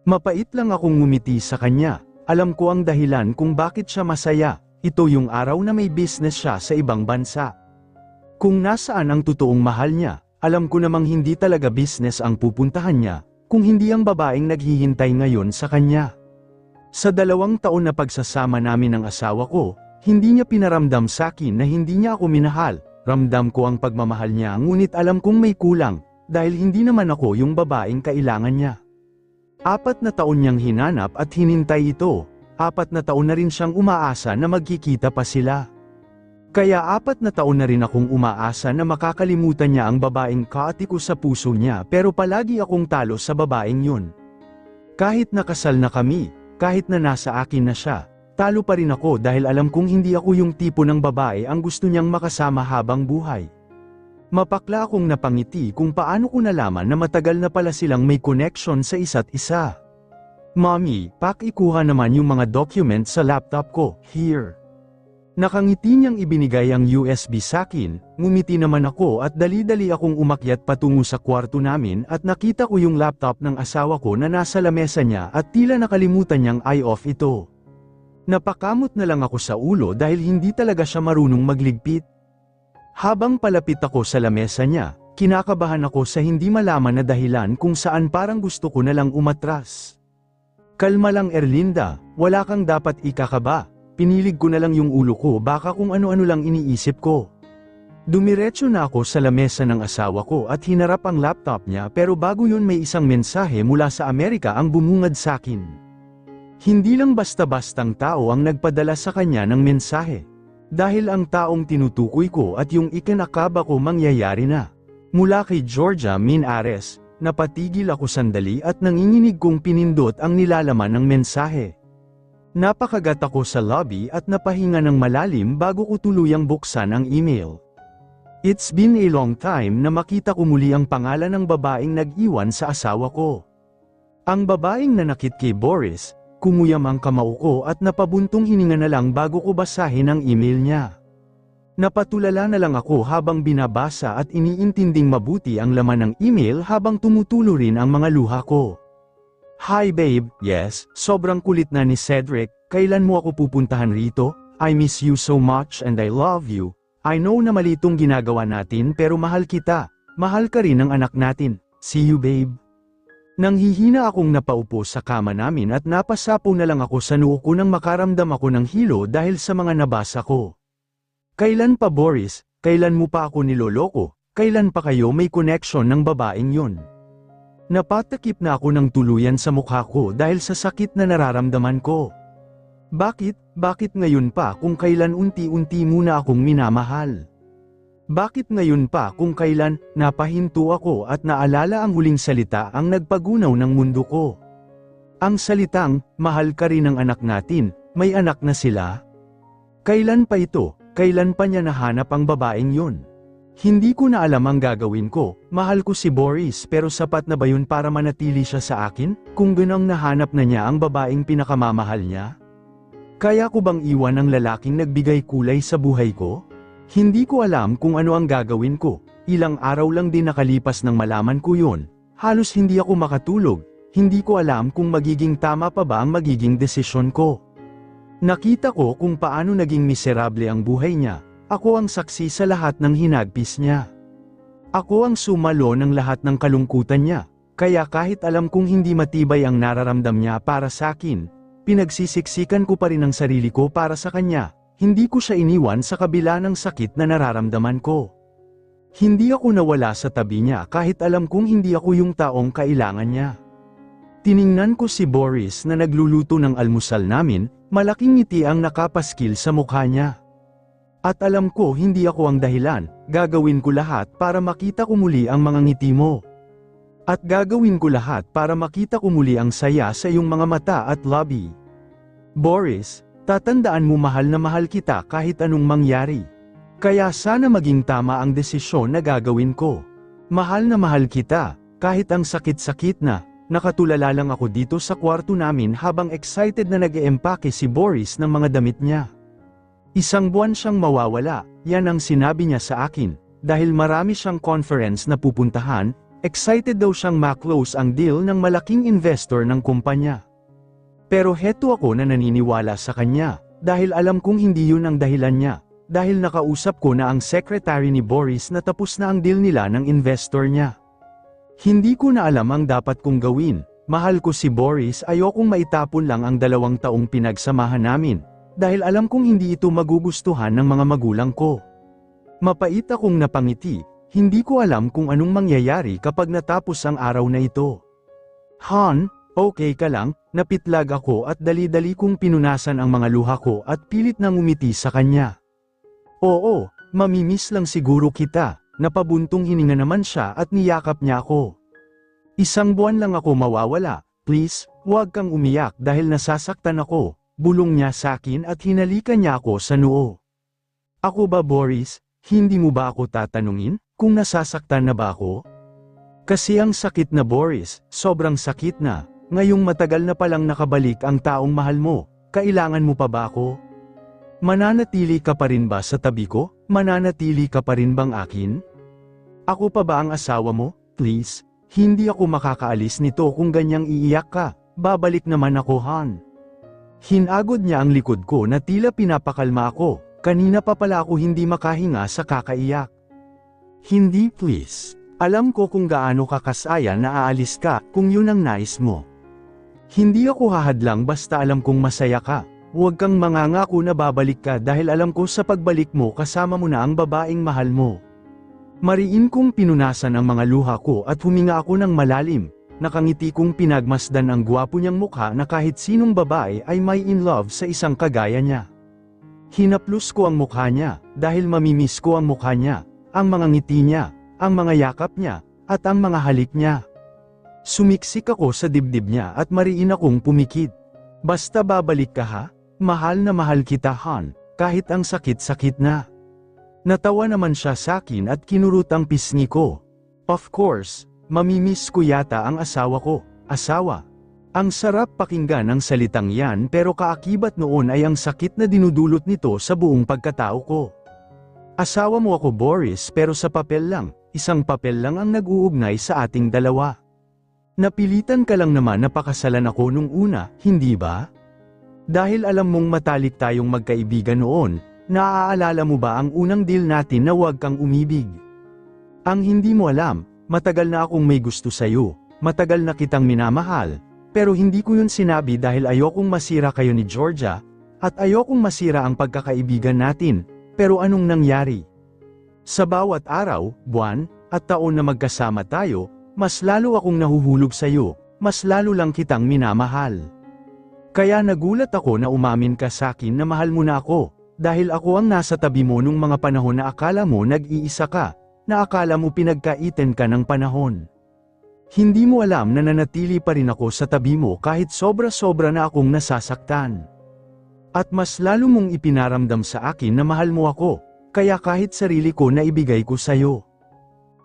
Mapait lang akong ngumiti sa kanya. Alam ko ang dahilan kung bakit siya masaya. Ito yung araw na may business siya sa ibang bansa. Kung nasaan ang totoong mahal niya, alam ko namang hindi talaga business ang pupuntahan niya, kung hindi ang babaeng naghihintay ngayon sa kanya. Sa 2 taon na pagsasama namin ng asawa ko, hindi niya pinaramdam sa akin na hindi niya ako minahal. Ramdam ko ang pagmamahal niya ngunit alam kong may kulang, dahil hindi naman ako yung babaeng kailangan niya. 4 na taon niyang hinanap at hinintay ito. 4 na taon na rin siyang umaasa na magkikita pa sila. Kaya 4 na taon na rin akong umaasa na makakalimutan niya ang babaeng kaatiko sa puso niya, pero palagi akong talo sa babaeng yun. Kahit nakasal na kami, kahit na nasa akin na siya, talo pa rin ako dahil alam kong hindi ako yung tipo ng babae ang gusto niyang makasama habang buhay. Mapakla akong napangiti kung paano ko nalaman na matagal na pala silang may connection sa isa't isa. Mommy, pakikuha naman yung mga documents sa laptop ko, here. Nakangiti niyang ibinigay ang USB sakin, ngumiti naman ako at dali-dali akong umakyat patungo sa kwarto namin at nakita ko yung laptop ng asawa ko na nasa lamesa niya at tila nakalimutan niyang i-off ito. Napakamot na lang ako sa ulo dahil hindi talaga siya marunong magligpit. Habang palapit ako sa lamesa niya, kinakabahan ako sa hindi malaman na dahilan kung saan parang gusto ko na lang umatras. Kalma lang Erlinda, wala kang dapat ikakaba. Pinilig ko na lang yung ulo ko baka kung ano-ano lang iniisip ko. Dumiretso na ako sa lamesa ng asawa ko at hinarap ang laptop niya pero bago yun may isang mensahe mula sa Amerika ang bumungad sa akin. Hindi lang basta-bastang tao ang nagpadala sa kanya ng mensahe. Dahil ang taong tinutukoy ko at yung ikinakaba ko mangyayari na. Mula kay Georgia Minares, napatigil ako sandali at nanginginig kong pinindot ang nilalaman ng mensahe. Napakagat ako sa lobby at napahinga ng malalim bago ko tuluyang buksan ang email. It's been a long time na makita ko muli ang pangalan ng babaeng nag-iwan sa asawa ko. Ang babaeng nanakit kay Boris, kumuyam ang kamao ko at napabuntong hininga na lang bago ko basahin ang email niya. Napatulala na lang ako habang binabasa at iniintinding mabuti ang laman ng email habang tumutulo rin ang mga luha ko. Hi babe, yes, sobrang kulit na ni Cedric, kailan mo ako pupuntahan rito? I miss you so much and I love you. I know na mali itong ginagawa natin pero mahal kita, mahal ka rin ng anak natin. See you babe. Nanghihina akong napaupo sa kama namin at napasapo na lang ako sa noo ko nang makaramdam ako ng hilo dahil sa mga nabasa ko. Kailan pa Boris, kailan mo pa ako niloloko, kailan pa kayo may connection ng babaeng yun? Napatakip na ako ng tuluyan sa mukha ko dahil sa sakit na nararamdaman ko. Bakit ngayon pa kung kailan unti-unti muna akong minamahal? Bakit ngayon pa kung kailan napahinto ako at naalala ang huling salita ang nagpagunaw ng mundo ko? Ang salitang, mahal ka rin ng anak natin, may anak na sila? Kailan pa ito, kailan pa niya nahanap ang babaeng yun? Hindi ko na alam ang gagawin ko, mahal ko si Boris pero sapat na ba yun para manatili siya sa akin, kung ganang nahanap na niya ang babaeng pinakamamahal niya? Kaya ko bang iwan ang lalaking nagbigay kulay sa buhay ko? Hindi ko alam kung ano ang gagawin ko, ilang araw lang din nakalipas nang malaman ko yun, halos hindi ako makatulog, hindi ko alam kung magiging tama pa ba ang magiging desisyon ko. Nakita ko kung paano naging miserable ang buhay niya. Ako ang saksi sa lahat ng hinagpis niya. Ako ang sumalo ng lahat ng kalungkutan niya, kaya kahit alam kong hindi matibay ang nararamdam niya para sa akin, pinagsisiksikan ko pa rin ang sarili ko para sa kanya, hindi ko siya iniwan sa kabila ng sakit na nararamdaman ko. Hindi ako nawala sa tabi niya kahit alam kong hindi ako yung taong kailangan niya. Tiningnan ko si Boris na nagluluto ng almusal namin, malaking ngiti ang nakapaskil sa mukha niya. At alam ko hindi ako ang dahilan, gagawin ko lahat para makita ko muli ang mga ngiti mo. At gagawin ko lahat para makita ko muli ang saya sa iyong mga mata at labi. Boris, tatandaan mo mahal na mahal kita kahit anong mangyari. Kaya sana maging tama ang desisyon na gagawin ko. Mahal na mahal kita, kahit ang sakit-sakit na, nakatulala lang ako dito sa kwarto namin habang excited na nag-eempake si Boris ng mga damit niya. 1 buwan siyang mawawala, yan ang sinabi niya sa akin, dahil marami siyang conference na pupuntahan, Excited daw siyang ma-close ang deal ng malaking investor ng kumpanya. Pero heto ako na naniniwala sa kanya, dahil alam kong hindi yun ang dahilan niya, dahil nakausap ko na ang secretary ni Boris na tapos na ang deal nila ng investor niya. Hindi ko na alam ang dapat kong gawin, mahal ko si Boris, ayokong maitapon lang ang 2 taong pinagsamahan namin, dahil alam kong hindi ito magugustuhan ng mga magulang ko. Mapait akong napangiti, hindi ko alam kung anong mangyayari kapag natapos ang araw na ito. Han, okay ka lang? Napitlag ako at dali-dali kong pinunasan ang mga luha ko at pilit nang umiti sa kanya. Oo, mamimiss lang siguro kita, napabuntong hininga naman siya at niyakap niya ako. 1 buwan lang ako mawawala, please, huwag kang umiyak dahil nasasaktan ako, bulong niya sa akin at hinalikan niya ako sa noo. Ako ba Boris, hindi mo ba ako tatanungin? Kung nasasaktan na ba ako? Kasi ang sakit na Boris, sobrang sakit na, ngayong matagal na palang nakabalik ang taong mahal mo, kailangan mo pa ba ako? Mananatili ka pa rin ba sa tabi ko? Mananatili ka pa rin bang akin? Ako pa ba ang asawa mo? Please, hindi ako makakaalis nito kung ganyang iiyak ka, babalik naman ako Han. Hinagod niya ang likod ko na tila pinapakalma ako, kanina pa pala ako hindi makahinga sa kakaiyak. Hindi please. Alam ko kung gaano ka kasaya na aalis ka kung yun ang nais mo. Hindi ako hahadlang basta alam kong masaya ka. Huwag kang mangangako na babalik ka dahil alam ko sa pagbalik mo kasama mo na ang babaeng mahal mo. Mariin kong pinunasan ang mga luha ko at huminga ako ng malalim. Nakangiti kong pinagmasdan ang gwapo niyang mukha na kahit sinong babae ay may in love sa isang kagaya niya. Hinaplos ko ang mukha niya dahil mamimiss ko ang mukha niya. Ang mga ngiti niya, ang mga yakap niya, at ang mga halik niya. Sumiksik ako sa dibdib niya at mariin akong pumikit. Basta babalik ka ha? Mahal na mahal kita Han, kahit ang sakit-sakit na. Natawa naman siya sa akin at kinurot ang pisngi ko. Of course, mamimiss ko yata ang asawa ko, asawa. Ang sarap pakinggan ang salitang yan pero kaakibat noon ay ang sakit na dinudulot nito sa buong pagkatao ko. Asawa mo ako Boris pero sa papel lang, isang papel lang ang nag-uugnay sa ating dalawa. Napilitan ka lang naman na pakasalan ako nung una, hindi ba? Dahil alam mong matalik tayong magkaibigan noon, naaalala mo ba ang unang deal natin na huwag kang umibig? Ang hindi mo alam, matagal na akong may gusto sa'yo, matagal na kitang minamahal, pero hindi ko yun sinabi dahil ayokong masira kayo ni Georgia, at ayokong masira ang pagkakaibigan natin. Pero anong nangyari? Sa bawat araw, buwan, at taon na magkasama tayo, mas lalo akong nahuhulog sa'yo, mas lalo lang kitang minamahal. Kaya nagulat ako na umamin ka sa akin na mahal mo na ako, dahil ako ang nasa tabi mo nung mga panahon na akala mo nag-iisa ka, na akala mo pinagkaitin ka ng panahon. Hindi mo alam na nanatili pa rin ako sa tabi mo kahit sobra-sobra na akong nasasaktan. At mas lalo mong ipinaramdam sa akin na mahal mo ako, kaya kahit sarili ko na ibigay ko sa'yo.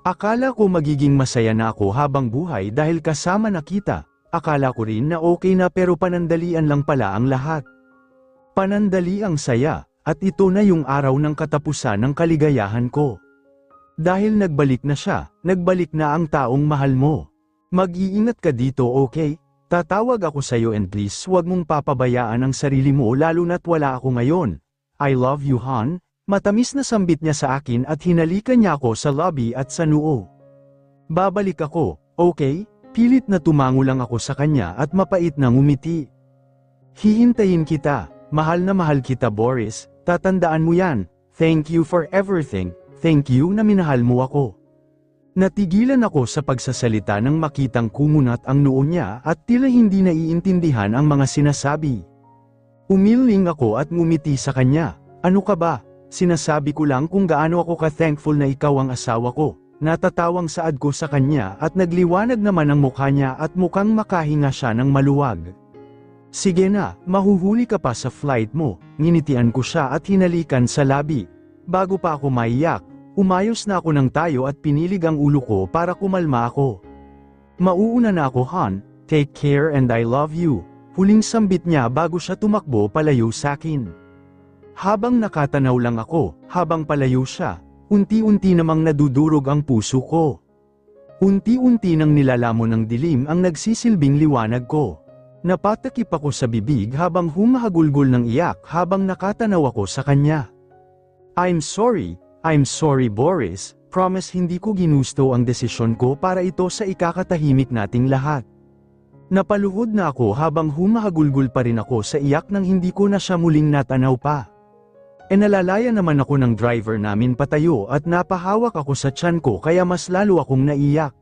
Akala ko magiging masaya na ako habang buhay dahil kasama na kita, akala ko rin na okay na pero panandalian lang pala ang lahat. Panandali ang saya, at ito na yung araw ng katapusan ng kaligayahan ko. Dahil nagbalik na siya, nagbalik na ang taong mahal mo. Mag-iingat ka dito okay? Tatawag ako sa'yo and please huwag mong papabayaan ang sarili mo lalo na't wala ako ngayon. I love you Han. Matamis na sambit niya sa akin at hinalikan niya ako sa lobby at sa noo. Babalik ako, okay? Pilit na tumango lang ako sa kanya at mapait na ngumiti. Hihintayin kita, mahal na mahal kita Boris, tatandaan mo yan, thank you for everything, thank you na minahal mo ako. Natigilan ako sa pagsasalita nang makitang kumunat ang noo niya at tila hindi naiintindihan ang mga sinasabi. Umiling ako at ngumiti sa kanya. Ano ka ba? Sinasabi ko lang kung gaano ako ka-thankful na ikaw ang asawa ko. Natatawang saad ko sa kanya at nagliwanag naman ang mukha niya at mukhang makahinga siya ng maluwag. Sige na, mahuhuli ka pa sa flight mo. Nginitian ko siya at hinalikan sa labi. Bago pa ako maiyak, umayos na ako ng tayo at pinilig ang ulo ko para kumalma ako. Mauuna na ako Han, take care and I love you. Huling sambit niya bago siya tumakbo palayo sa akin. Habang nakatanaw lang ako, habang palayo siya, unti-unti namang nadudurog ang puso ko. Unti-unti nang nilalamon ng dilim ang nagsisilbing liwanag ko. Napatakip ako sa bibig habang humahagulgol ng iyak habang nakatanaw ako sa kanya. I'm sorry Boris, promise hindi ko ginusto ang desisyon ko para ito sa ikakatahimik nating lahat. Napaluhod na ako habang humahagulgol pa rin ako sa iyak nang hindi ko na siya muling natanaw pa. Nalalaya naman ako ng driver namin patayo at napahawak ako sa tiyan ko kaya mas lalo akong naiyak.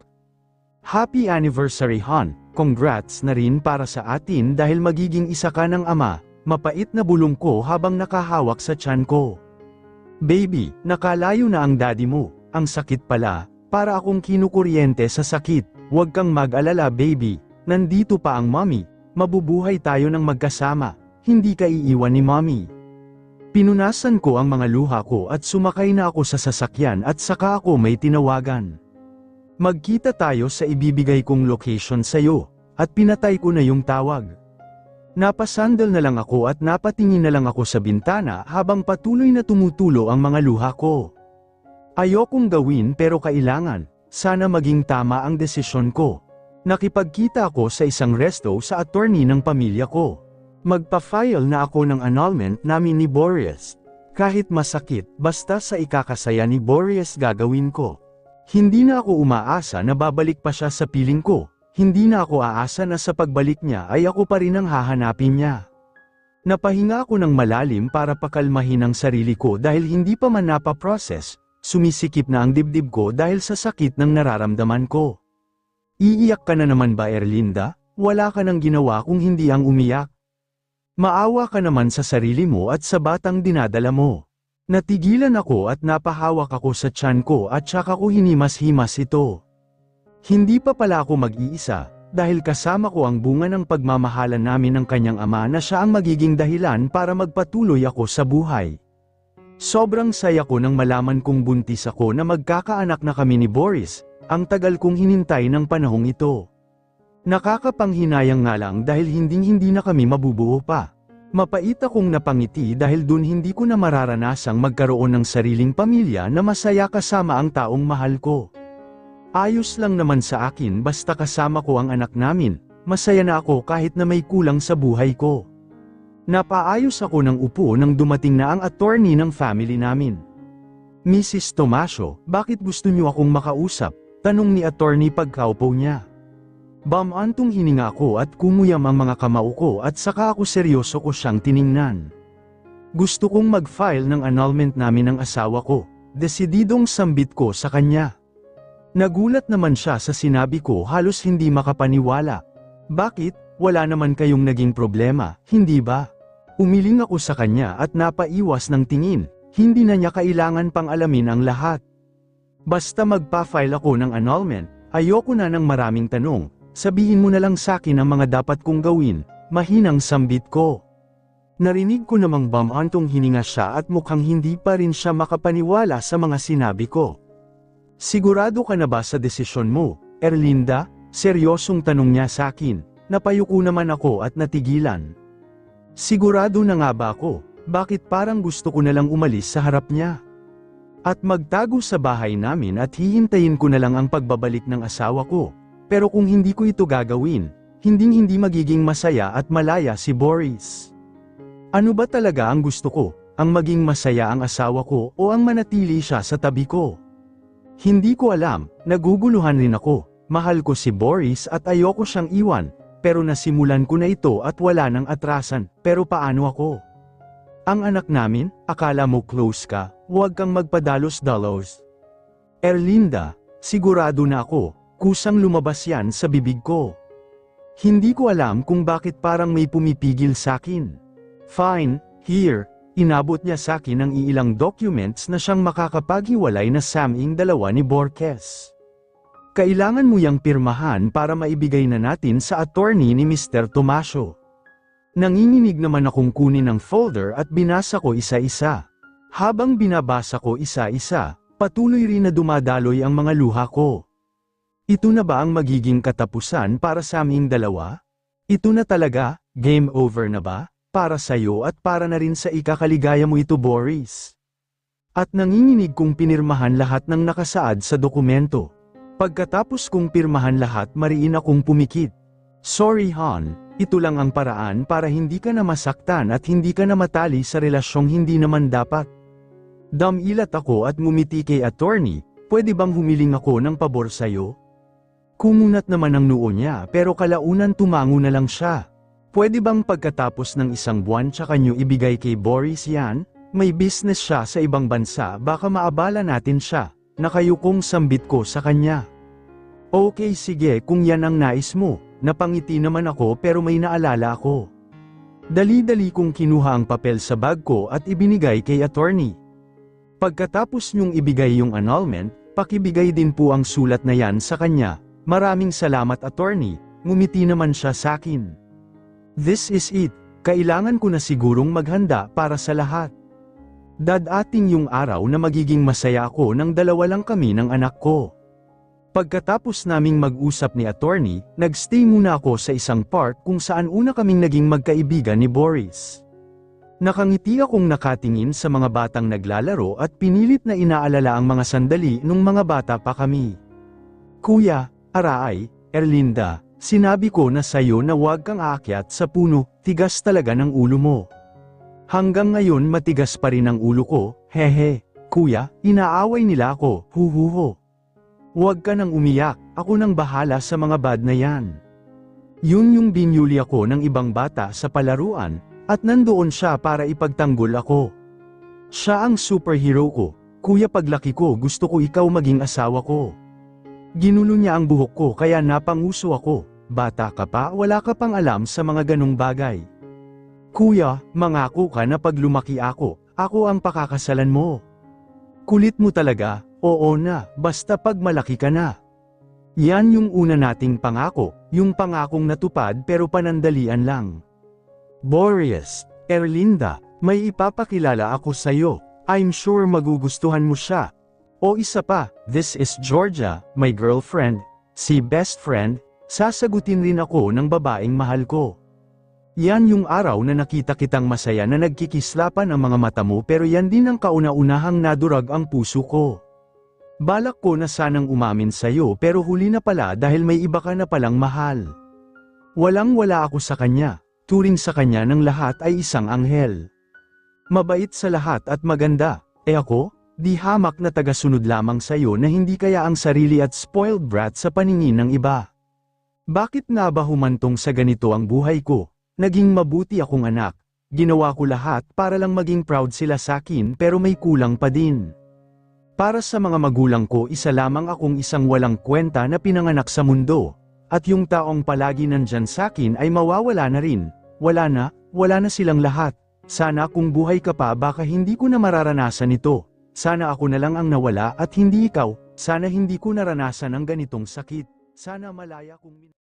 Happy anniversary hon, congrats na rin para sa atin dahil magiging isa ka ng ama, mapait na bulong ko habang nakahawak sa tiyan ko. Baby, nakalayo na ang daddy mo, ang sakit pala, para akong kinukuryente sa sakit, huwag kang mag-alala baby, nandito pa ang mommy, mabubuhay tayo ng magkasama, hindi ka iiwan ni mommy. Pinunasan ko ang mga luha ko at sumakay na ako sa sasakyan at saka ako may tinawagan. Magkita tayo sa ibibigay kong location sa'yo, at pinatay ko na yung tawag. Napasandal na lang ako at napatingin na lang ako sa bintana habang patuloy na tumutulo ang mga luha ko. Ayokong gawin pero kailangan, sana maging tama ang desisyon ko. Nakipagkita ako sa isang resto sa attorney ng pamilya ko. Magpa-file na ako ng annulment namin ni Boris. Kahit masakit, basta sa ikakasaya ni Boris gagawin ko. Hindi na ako umaasa na babalik pa siya sa piling ko. Hindi na ako aasa na sa pagbalik niya ay ako pa rin ang hahanapin niya. Napahinga ako ng malalim para pakalmahin ang sarili ko dahil hindi pa man napaprocess, sumisikip na ang dibdib ko dahil sa sakit ng nararamdaman ko. Iiyak ka na naman ba Erlinda? Wala ka nang ginawa kung hindi ang umiyak. Maawa ka naman sa sarili mo at sa batang dinadala mo. Natigilan ako at napahawak ako sa tiyan ko at saka ko hinimas-himas ito. Hindi pa pala ako mag-iisa, dahil kasama ko ang bunga ng pagmamahalan namin ng kanyang ama na siya ang magiging dahilan para magpatuloy ako sa buhay. Sobrang saya ko nang malaman kong buntis ako na magkakaanak na kami ni Boris, ang tagal kong hinintay ng panahong ito. Nakakapanghinayang nga lang dahil hindi na kami mabubuo pa. Mapait akong napangiti dahil dun hindi ko na mararanasang magkaroon ng sariling pamilya na masaya kasama ang taong mahal ko. Ayos lang naman sa akin basta kasama ko ang anak namin, masaya na ako kahit na may kulang sa buhay ko. Napaayos ako ng upo nang dumating na ang attorney ng family namin. Mrs. Tomasio, bakit gusto niyo akong makausap? Tanong ni attorney pagkaupo niya. Bamantong hininga ko at kumuyam ang mga kamao ko at saka ako seryoso ko siyang tiningnan. Gusto kong mag-file ng annulment namin ng asawa ko, desididong sambit ko sa kanya. Nagulat naman siya sa sinabi ko halos hindi makapaniwala. Bakit? Wala naman kayong naging problema, hindi ba? Umiling ako sa kanya at napaiwas ng tingin, hindi na niya kailangan pang alamin ang lahat. Basta magpa-file ako ng annulment, ayoko na ng maraming tanong, sabihin mo na lang sa akin ang mga dapat kong gawin, mahinang sambit ko. Narinig ko namang bamantong hininga siya at mukhang hindi pa rin siya makapaniwala sa mga sinabi ko. Sigurado ka na ba sa desisyon mo, Erlinda? Seryosong tanong niya sa akin, napayuko naman ako at natigilan. Sigurado na nga ba ako, bakit parang gusto ko na lang umalis sa harap niya? At magtago sa bahay namin at hihintayin ko na lang ang pagbabalik ng asawa ko. Pero kung hindi ko ito gagawin, hindi magiging masaya at malaya si Boris. Ano ba talaga ang gusto ko, ang maging masaya ang asawa ko o ang manatili siya sa tabi ko? Hindi ko alam, naguguluhan rin ako, mahal ko si Boris at ayoko siyang iwan, pero nasimulan ko na ito at wala nang atrasan, pero paano ako? Ang anak namin, akala mo close ka, huwag kang magpadalos-dalos. Erlinda, sigurado na ako, kusang lumabas yan sa bibig ko. Hindi ko alam kung bakit parang may pumipigil sakin. Fine, here. Inabot niya sa akin ang iilang documents na siyang makakapaghiwalay na saming dalawa ni Borges. Kailangan mo yang pirmahan para maibigay na natin sa attorney ni Mr. Tomasio. Nanginginig naman akong kunin ang folder at binasa ko isa-isa. Habang binabasa ko isa-isa, patuloy rin na dumadaloy ang mga luha ko. Ito na ba ang magiging katapusan para sa aming dalawa? Ito na talaga, game over na ba? Para sa'yo at para na rin sa ikakaligaya mo ito Boris. At nanginginig kong pinirmahan lahat ng nakasaad sa dokumento. Pagkatapos kong pirmahan lahat mariin akong pumikit. Sorry Han, ito lang ang paraan para hindi ka na masaktan at hindi ka na matali sa relasyong hindi naman dapat. Damilat ako at ngumiti kay attorney, pwede bang humiling ako ng pabor sa'yo? Kumunat naman ang noo niya pero kalaunan tumango na lang siya. Pwede bang pagkatapos ng isang buwan tsaka nyo ibigay kay Boris yan? May business siya sa ibang bansa baka maabala natin siya. Nakayukong sambit ko sa kanya. Okay sige kung yan ang nais mo, napangiti naman ako pero may naalala ako. Dali-dali kong kinuha ang papel sa bag ko at ibinigay kay attorney. Pagkatapos niyong ibigay yung annulment, pakibigay din po ang sulat na yan sa kanya. Maraming salamat attorney, ngumiti naman siya sa akin. This is it, kailangan ko na sigurong maghanda para sa lahat. Dadating yung araw na magiging masaya ako nang dalawa lang kami ng anak ko. Pagkatapos naming mag-usap ni attorney, nagstay muna ako sa isang park kung saan una kaming naging magkaibigan ni Boris. Nakangiti akong nakatingin sa mga batang naglalaro at pinilit na inaalala ang mga sandali nung mga bata pa kami. Kuya, Aray, Erlinda, sinabi ko na sayo na huwag kang aakyat sa puno, tigas talaga ng ulo mo. Hanggang ngayon matigas pa rin ang ulo ko, hehe, kuya, inaaway nila ako, huhuho. Huwag ka nang umiyak, ako nang bahala sa mga bad na yan. Yun yung binyuli ako ng ibang bata sa palaruan, at nandoon siya para ipagtanggol ako. Siya ang superhero ko, kuya paglaki ko gusto ko ikaw maging asawa ko. Ginulo niya ang buhok ko kaya napanguso ako, bata ka pa wala ka pang alam sa mga ganong bagay. Kuya, mangako ka na pag lumaki ako ang pakakasalan mo. Kulit mo talaga, oo na, basta pag malaki ka na. Yan yung una nating pangako, yung pangakong natupad pero panandalian lang. Boris, Erlinda, may ipapakilala ako sa'yo, I'm sure magugustuhan mo siya. O isa pa, this is Georgia, my girlfriend, si best friend, sasagutin rin ako ng babaeng mahal ko. Yan yung araw na nakita kitang masaya na nagkikislapan ang mga mata mo pero yan din ang kauna-unahang nadurag ang puso ko. Balak ko na sanang umamin sa'yo pero huli na pala dahil may iba ka na palang mahal. Walang-wala ako sa kanya, turing sa kanya ng lahat ay isang anghel. Mabait sa lahat at maganda, ako, di hamak na tagasunod lamang sa'yo na hindi kaya ang sarili at spoiled brat sa paningin ng iba. Bakit nga ba humantong sa ganito ang buhay ko? Naging mabuti akong anak, ginawa ko lahat para lang maging proud sila sa akin pero may kulang pa din. Para sa mga magulang ko isa lamang akong isang walang kwenta na pinanganak sa mundo, at yung taong palagi nandyan sa akin ay mawawala na rin, wala na silang lahat. Sana kung buhay ka pa baka hindi ko na mararanasan ito, sana ako na lang ang nawala at hindi ikaw, sana hindi ko naranasan ang ganitong sakit, sana malaya kong